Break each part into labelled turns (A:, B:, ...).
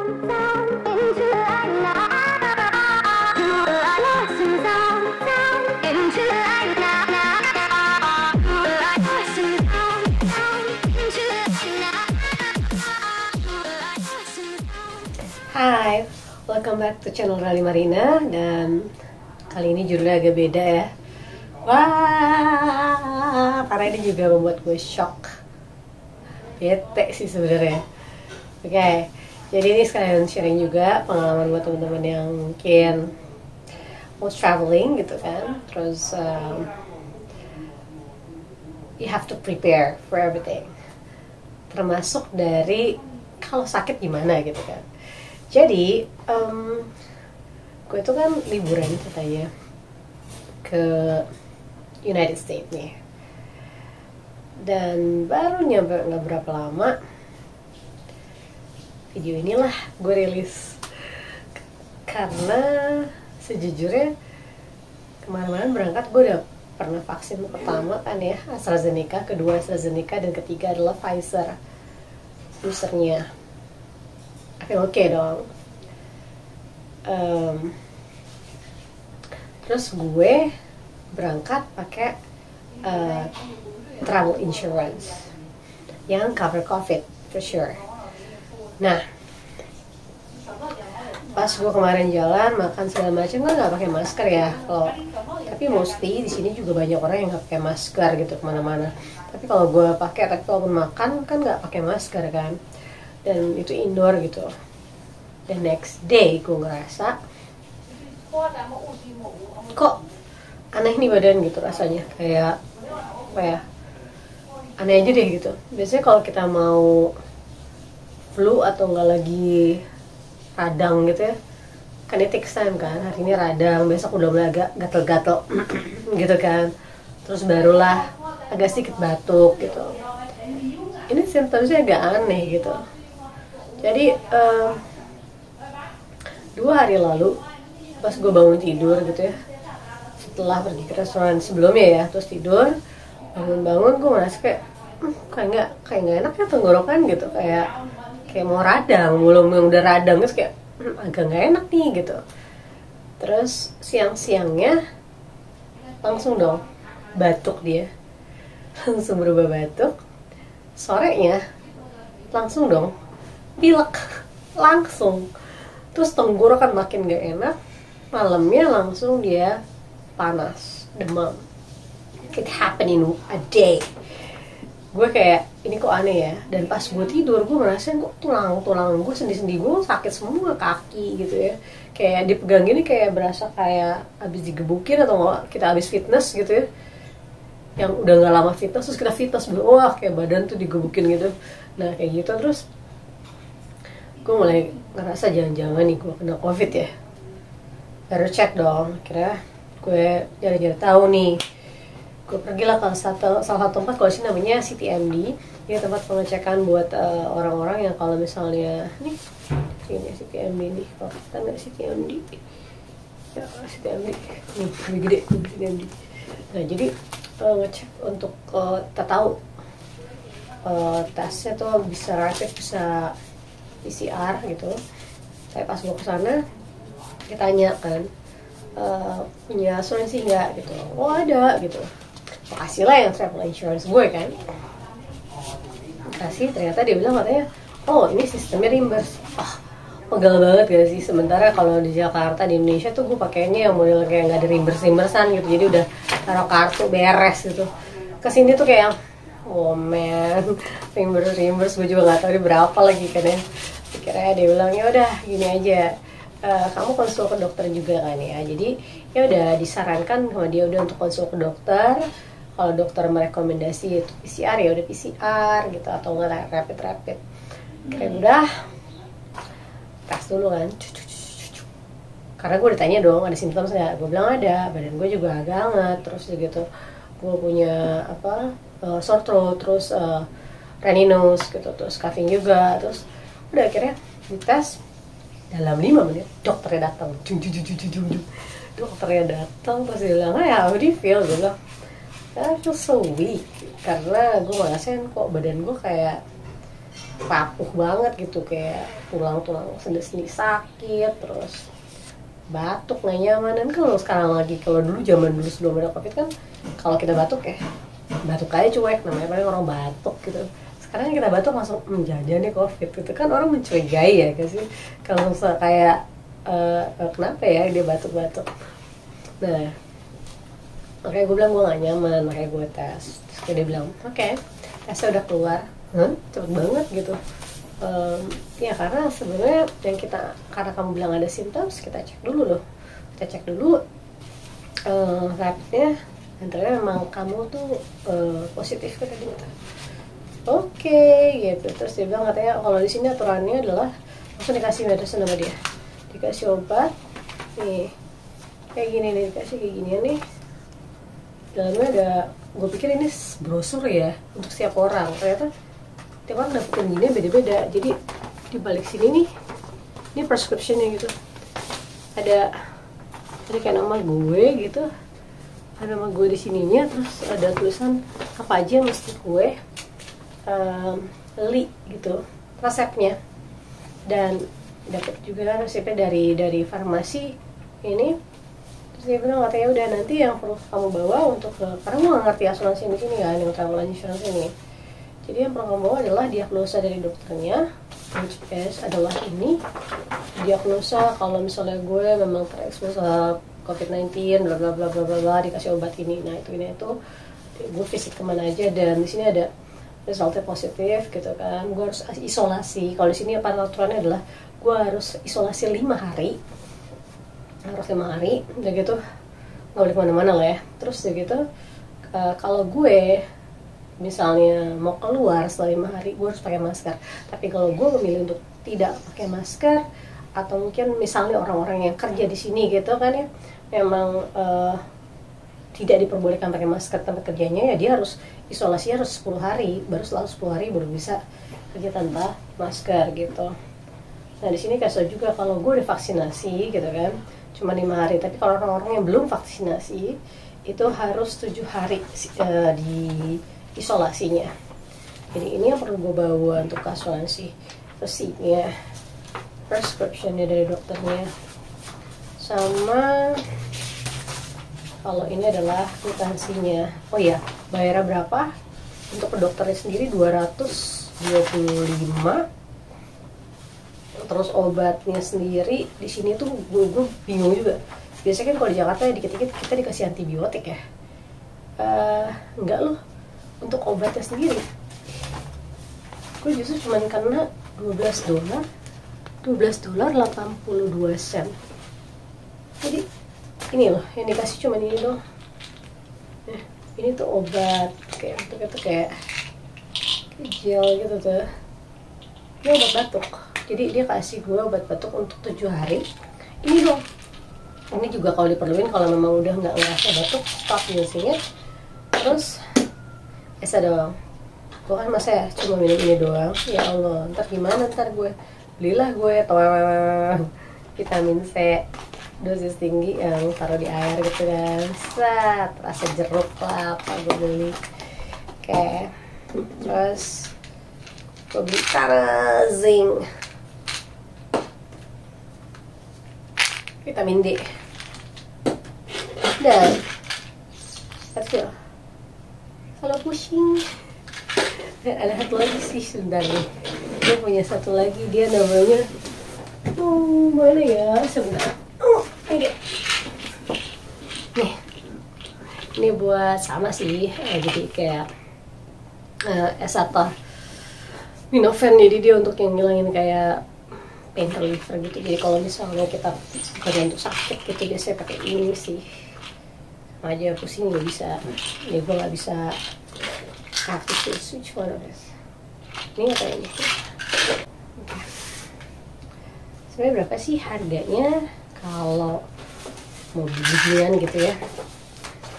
A: Hai, welcome back to channel Rally Marina. Dan kali ini judulnya agak beda ya. Wah, karena ini juga membuat gue shock. Bete sih sebenarnya. Oke, jadi ini sekalian sharing juga pengalaman buat teman-teman yang mungkin mau traveling gitu kan. Terus you have to prepare for everything. Termasuk dari kalau sakit gimana gitu kan. Jadi, gue itu kan liburan katanya ke United States nih. Dan baru nyampe nggak berapa lama, video inilah gue rilis. Karena sejujurnya kemana-mana berangkat gue udah pernah vaksin pertama kan ya, AstraZeneca, kedua AstraZeneca, dan ketiga adalah Pfizer boosternya. Oke dong. Terus gue berangkat pakai travel insurance yang cover COVID for sure. Nah, pas gue kemarin jalan makan segala macam kan nggak pakai masker ya. Tapi mostly di sini juga banyak orang yang nggak pakai masker gitu kemana-mana. Tapi kalau gue pakai, tapi kalau makan kan nggak pakai masker kan. Dan itu indoor gitu. The next day gue ngerasa kok aneh nih badan gitu rasanya, kayak apa ya, aneh aja deh gitu. Biasanya kalau kita mau flu atau nggak lagi radang gitu ya, kan it takes time kan. Hari ini radang, besok udah mulai agak gatel-gatel gitu kan, terus barulah agak sedikit batuk gitu. Ini simptomnya agak aneh gitu. Jadi 2 hari lalu pas gue bangun tidur gitu ya, setelah pergi ke restoran sebelumnya ya, terus tidur, bangun-bangun gue merasa kayak kayak nggak enak ya tenggorokan gitu, kayak mau radang, belum yang udah radang terus kayak agak nggak enak nih gitu. Terus siang-siangnya langsung dong batuk, dia langsung berubah batuk. Sorenya langsung dong pilek langsung. Terus tenggorokan makin gak enak. Malamnya langsung dia panas, demam. It happen in a day. Gue kayak, ini kok aneh ya. Dan pas gue tidur, gue ngerasain kok tulang gue, sendi-sendi gue sakit semua, kaki gitu ya. Kayak dipegang gini kayak berasa kayak abis digebukin atau nggak, kita abis fitness gitu ya. Yang udah gak lama fitness, terus kita fitness, wah kayak badan tuh digebukin gitu. Nah kayak gitu. Terus gue mulai ngerasa jangan-jangan nih gue kena COVID ya. Baru cek dong, kira gue nyari-nyari tahu nih. Gue pergilah ke salah satu tempat, kalau sini namanya CTMD. Ini tempat pengecekan buat orang-orang yang kalau misalnya nih, sini CTMD nih, kalau kita nggak CTMD ya, CTMD nih lebih gede CTMD. Nah jadi ngecek untuk kita tahu tesnya tuh bisa rapid, bisa PCR gitu. Saya pas mau kesana ditanya kan, punya asuransi nggak gitu. Oh ada gitu. Makasih lah yang travel insurance gue kan. Kasih, ternyata dia bilang katanya, oh ini sistemnya reimburse. Pegal banget gak sih. Sementara kalau di Jakarta, di Indonesia tuh gue pakainya yang model kayak nggak ada reimburse-reimbursean gitu. Jadi udah taruh kartu beres gitu. Kesini tuh kayak oh man, reimburse gue juga nggak tahu dia berapa lagi kan ya. Akhirnya dia bilang ya udah gini aja, kamu konsul ke dokter juga kan ya. Jadi ya udah disarankan sama dia udah untuk konsul ke dokter. Kalau dokter merekomendasi itu PCR ya udah PCR gitu, atau enggak rapid. Kayak udah tes dulu kan. Karena gue ditanya dong ada simptom nggak, gue bilang ada, badan gue juga agak hangat, terus gitu gue punya sore throat, terus runny nose gitu, terus coughing juga. Terus udah akhirnya dites, dalam 5 menit dokternya datang. Dokternya datang terus dia bilang, how do you feel? Gue bilang, I feel so weak, karena gue ngerasain kok badan gue kayak rapuh banget gitu, kayak tulang-tulang sendi-sendi sakit, terus batuk nggak nyaman. Dan kalau sekarang lagi, kalau dulu zaman dulu sebelum ada covid kan, kalau kita batuk ya batuk aja cuek, namanya paling orang batuk gitu. Sekarang kita batuk langsung menjajah nih covid gitu kan, orang mencurigai ya kasih kalau kayak kenapa ya dia batuk-batuk. Nah makanya gue bilang gue gak nyaman, makanya gue tes. Terus kayak dia bilang oke, tesnya udah keluar. Cepet banget gitu. Ya karena sebenarnya yang karena kamu bilang ada symptoms, kita cek dulu loh, kita cek dulu rapidnya, dan ternyata memang kamu tuh positif kan tadi gitu. Oke, gitu. Terus dia bilang katanya kalau di sini aturannya adalah langsung dikasih medicine sama dia, dikasih obat nih kayak gini nih, dikasih kayak gini nih. Dalamnya ada, gue pikir ini brosur ya untuk setiap orang, ternyata tiap orang dapetin gini beda-beda. Jadi di balik sini nih, ini prescriptionnya gitu, ada kayak nama gue gitu, ada nama gue di sininya, terus ada tulisan apa aja yang mesti gue beli gitu, resepnya. Dan dapat juga resepnya dari farmasi ini. Terus dia bilang katanya udah, nanti yang perlu kamu bawa untuk karena gue nggak ngerti asuransi di sini kan, yang travel insurance ini. Jadi yang perlu kamu bawa adalah diagnosa dari dokternya, which is adalah ini diagnosa kalau misalnya gue memang terekspos COVID-19 bla bla bla bla bla, dikasih obat ini. Nah itu gue visit kemana aja, dan di sini ada resultnya positif gitu kan, gue harus isolasi. Kalau di sini aturannya adalah gue harus isolasi 5 hari, harus 5 hari, udah gitu nggak boleh kemana-mana lah ya. Terus udah gitu kalau gue misalnya mau keluar setelah 5 hari, gue harus pakai masker. Tapi kalau gue memilih untuk tidak pakai masker, atau mungkin misalnya orang-orang yang kerja di sini gitu kan ya, memang tidak diperbolehkan pakai masker tempat kerjanya, ya dia harus isolasi harus 10 hari, baru setelah 10 hari baru bisa kerja tanpa masker gitu. Nah di sini kasih juga kalau gue udah vaksinasi gitu kan, cuma 5 hari. Tapi kalau orang-orang yang belum vaksinasi itu harus 7 hari di isolasinya. Jadi ini yang perlu gue bawa untuk asuransi. Resipnya, prescriptionnya dari dokternya, sama kalau ini adalah kwitansinya. Oh ya, bayarnya berapa? Untuk ke dokternya sendiri 225. Terus obatnya sendiri di sini tuh gue bingung juga. Biasanya kan kalau di Jakarta ya dikit-dikit kita dikasih antibiotik ya. Enggak loh. Untuk obatnya sendiri gue justru cuman kena $12 $12.82. Jadi ini loh yang dikasih cuman ini dong. Ini tuh obat kayak gel gitu tuh. Ini obat batuk. Jadi dia kasih gue obat batuk untuk 7 hari. Ini dong. Ini juga kalau diperluin, kalau memang udah nggak ngerasa batuk, stop using-nya. Terus esa doang. Gue kan masa ya cuma minum ini doang. Ya Allah, ntar gimana ntar gue belilah gue vitamin C dosis tinggi yang taruh di air gitu kan, rasa jeruk lah apa gue beli. Oke. Terus gue beli Tarazing vitamin D, dan kecil kalau pusing. Dan ada satu lagi sih sebenarnya, dia punya satu lagi, dia namanya mana ya, sebentar. Ini nih, ini buat sama sih, jadi kayak Minofen. Jadi dia untuk yang ngilangin kayak pain reliever gitu. Jadi kalau misalnya kita bukan untuk sakit gitu, biasanya pakai ini sih. Sama aja pusing nggak bisa. Ini gue nggak bisa aktif switch one of this. Ini nggak kayak gitu. Sebenarnya berapa sih harganya kalau mau beginian gitu ya?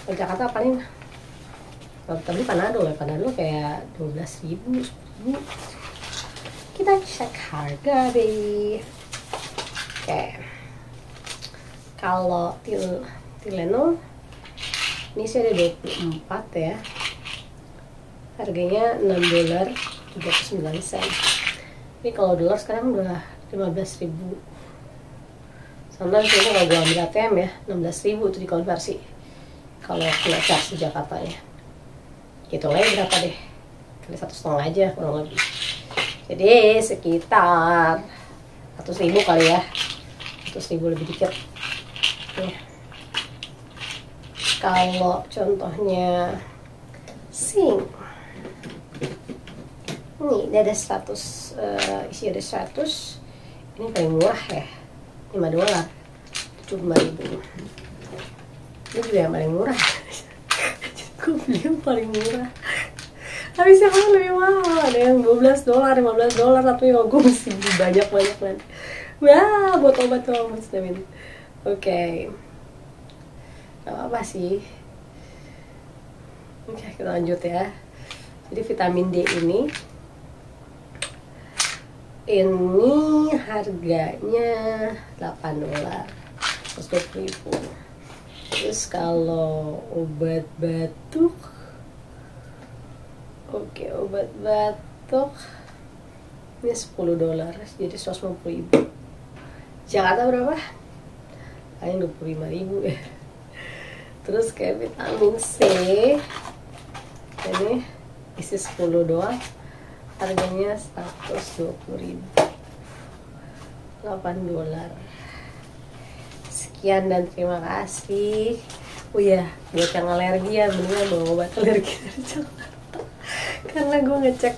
A: Di Jakarta paling tadi Panadol ya, Panadol kayak 12.000, 10.000. Kita cek harga deh. Oke. Kalau Tylenol ini sih ada 24 ya. Harganya $6.39. Ini kalau dolar sekarang udah 15.000. Sama di sini kalau gue ambil ATM ya 16.000 itu dikonversi. Kalau kena charge di Jakarta ya. Gitu lah ya, berapa deh? Kali 1,5 aja kurang lebih. Jadi sekitar 100.000 kali ya. 100.000 lebih dikit. Nih. Kalau contohnya sing, nih ini ada 100, isi ada 100. Ini paling murah ya, $5, 75.000. Ini juga yang paling murah. Gue beli yang paling murah. Habis yang lebih mahal, ada yang $12, $15, tapi gue mesti beli banyak banget. Wah, buat obat vitamin. Oke. Gak apa-apa sih. Oke, kita lanjut ya. Jadi vitamin D ini harganya $8, 120.000. Terus kalau obat batuk, obat batuk ini $10, jadi 150.000. Jakarta berapa? Paling 25.000 ya. Terus kayak vitamin C ini isi 10 doang, harganya 120.000, $8. Sekian dan terima kasih. Oh ya, buat yang alergi ya mendingan bawa obat alergi dari Jakarta. Karena gue ngecek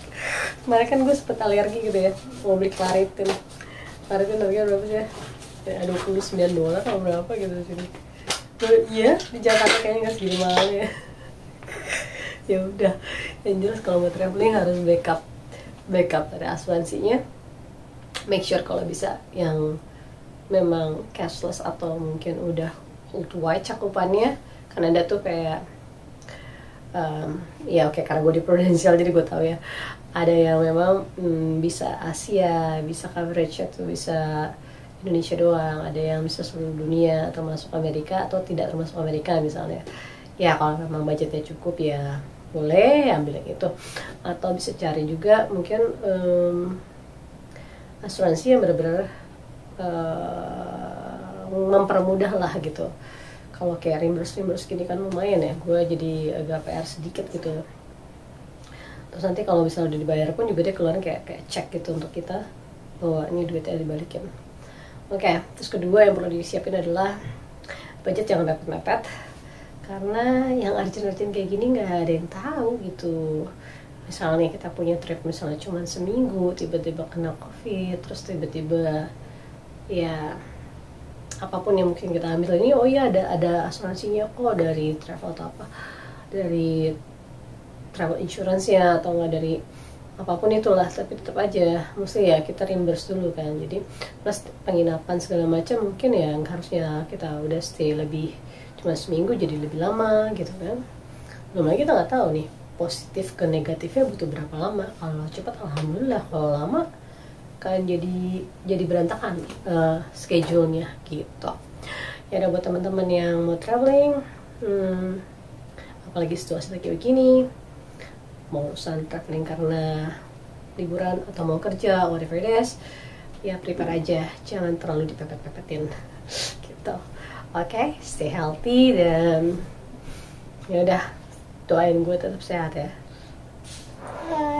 A: kemarin kan gue sempet alergi gitu ya, mau beli Claritin harganya berapa sih ya? Ya $29 atau berapa gitu sini. Iya, di Jakarta kayaknya nggak segini mahal ya. Ya udah, yang jelas kalau mau traveling harus backup dari asuransinya. Make sure kalau bisa yang memang cashless atau mungkin udah worldwide cakupannya. Karena ada tuh kayak ya oke, karena gue di Prudential jadi gue tahu ya. Ada yang memang bisa Asia, bisa coverage tuh bisa Indonesia doang, ada yang bisa seluruh dunia atau masuk Amerika atau tidak termasuk Amerika misalnya. Ya kalau memang budgetnya cukup ya boleh ambil yang itu, atau bisa cari juga mungkin asuransi yang benar-benar mempermudah lah gitu. Kalau kayak reimburse gini kan lumayan ya, gue jadi agak PR sedikit gitu. Terus nanti kalau misalnya udah dibayar pun juga dia keluarin kayak cek gitu untuk kita bahwa ini duitnya dibalikin. Oke, terus kedua yang perlu disiapin adalah budget jangan mepet-mepet, karena yang urgent kayak gini nggak ada yang tahu gitu. Misalnya kita punya trip misalnya cuma seminggu, tiba-tiba kena COVID, terus tiba-tiba ya apapun yang mungkin kita ambil ini, oh iya ada asuransinya kok dari travel atau apa, dari travel insurance-nya atau nggak dari apapun itulah, tapi tetap aja mesti ya kita reimburse dulu kan. Jadi plus penginapan segala macam mungkin ya harusnya kita udah stay lebih cuma seminggu jadi lebih lama gitu kan. Belum lagi kita nggak tahu nih positif ke negatifnya butuh berapa lama. Kalau cepat alhamdulillah, kalau lama kan jadi berantakan schedule-nya gitu. Ya udah buat teman-teman yang mau traveling, apalagi situasi kayak begini, mau urusan traveling karena liburan atau mau kerja whatever it is, ya prepare aja, jangan terlalu dipepet-pepetin gitu. Oke, stay healthy dan ya udah doain gue tetap sehat ya. Bye.